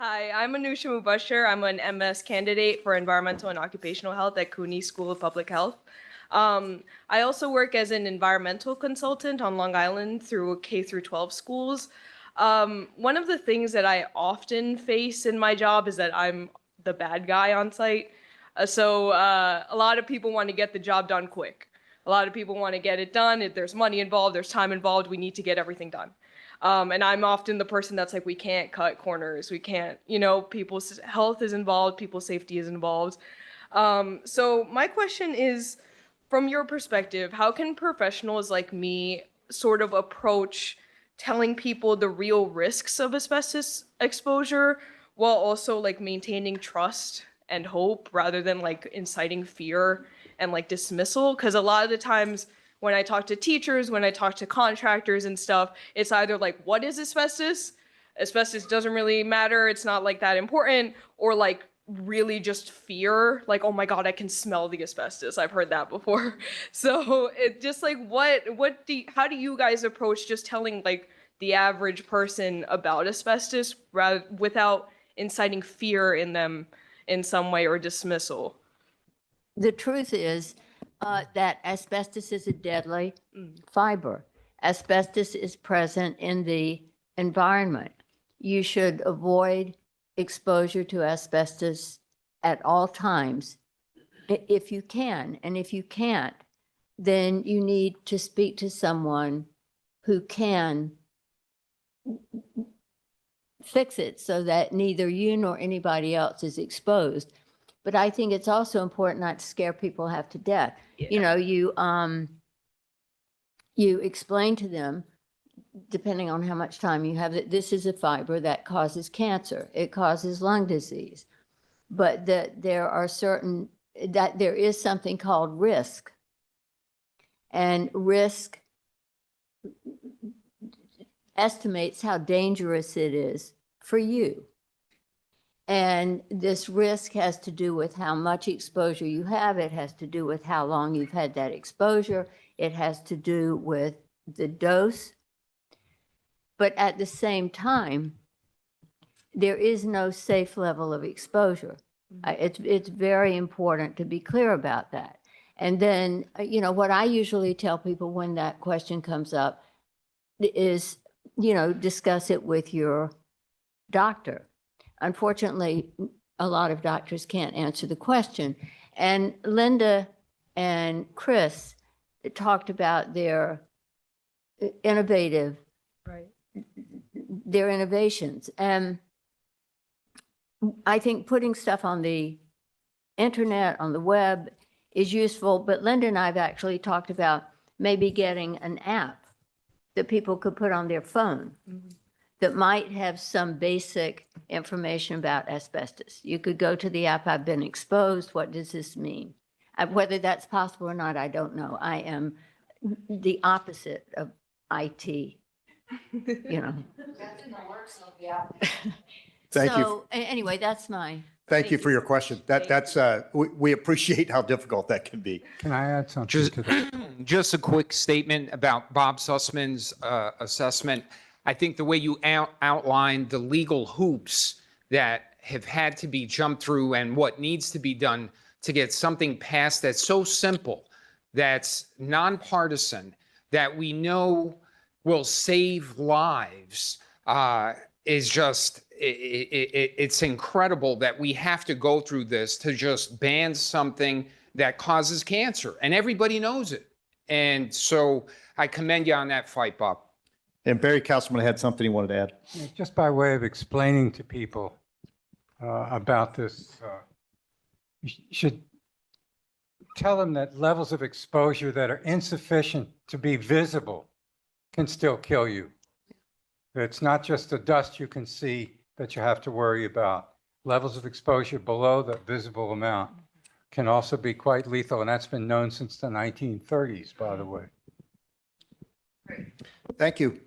Hi, I'm Anusha Mubashir. I'm an MS candidate for Environmental and Occupational Health at CUNY School of Public Health. I also work as an environmental consultant on Long Island through K through 12 schools. One of the things that I often face in my job is that I'm the bad guy on site. A lot of people want to get the job done quick. A lot of people want to get it done. If there's money involved, there's time involved, we need to get everything done. And I'm often the person that's like, we can't cut corners. We can't, people's health is involved, people's safety is involved. So my question is, from your perspective, how can professionals like me sort of approach telling people the real risks of asbestos exposure while also like maintaining trust and hope rather than like inciting fear and like dismissal? Because a lot of the times when I talk to teachers, when I talk to contractors and stuff, it's either like, what is asbestos? Asbestos doesn't really matter. It's not like that important. Or like really just fear, like, oh my God, I can smell the asbestos. I've heard that before. So it just like, how do you guys approach just telling like the average person about asbestos rather without inciting fear in them in some way or dismissal? The truth is that asbestos is a deadly fiber. Asbestos is present in the environment. You should avoid exposure to asbestos at all times if you can. And if you can't, then you need to speak to someone who can fix it so that neither you nor anybody else is exposed. But I think it's also important not to scare people half to death. Yeah. You know, you explain to them, depending on how much time you have, that this is a fiber that causes cancer. It causes lung disease. But that there is something called risk. And risk estimates how dangerous it is for you. And this risk has to do with how much exposure you have. It has to do with how long you've had that exposure. It has to do with the dose. But at the same time, there is no safe level of exposure. It's very important to be clear about that. And then, what I usually tell people when that question comes up is, discuss it with your doctor. Unfortunately, a lot of doctors can't answer the question. And Linda and Chris talked about their innovations. And I think putting stuff on the internet, on the web is useful, but Linda and I have actually talked about maybe getting an app that people could put on their phone that might have some basic information about asbestos. You could go to the app, I've been exposed, what does this mean? Whether that's possible or not, I don't know. I am the opposite of IT, That's in the works of the app. Thank you. So anyway, that's my. Thank you for your question. We appreciate how difficult that can be. Can I add something to that? Just a quick statement about Bob Sussman's assessment. I think the way you outlined the legal hoops that have had to be jumped through and what needs to be done to get something passed that's so simple, that's nonpartisan, that we know will save lives, is just, it's incredible that we have to go through this to just ban something that causes cancer, and everybody knows it. And so I commend you on that fight, Bob. And Barry Councilman had something he wanted to add. Yeah, just by way of explaining to people about this, you should tell them that levels of exposure that are insufficient to be visible can still kill you. It's not just the dust you can see that you have to worry about. Levels of exposure below the visible amount can also be quite lethal, and that's been known since the 1930s, by the way. Thank you.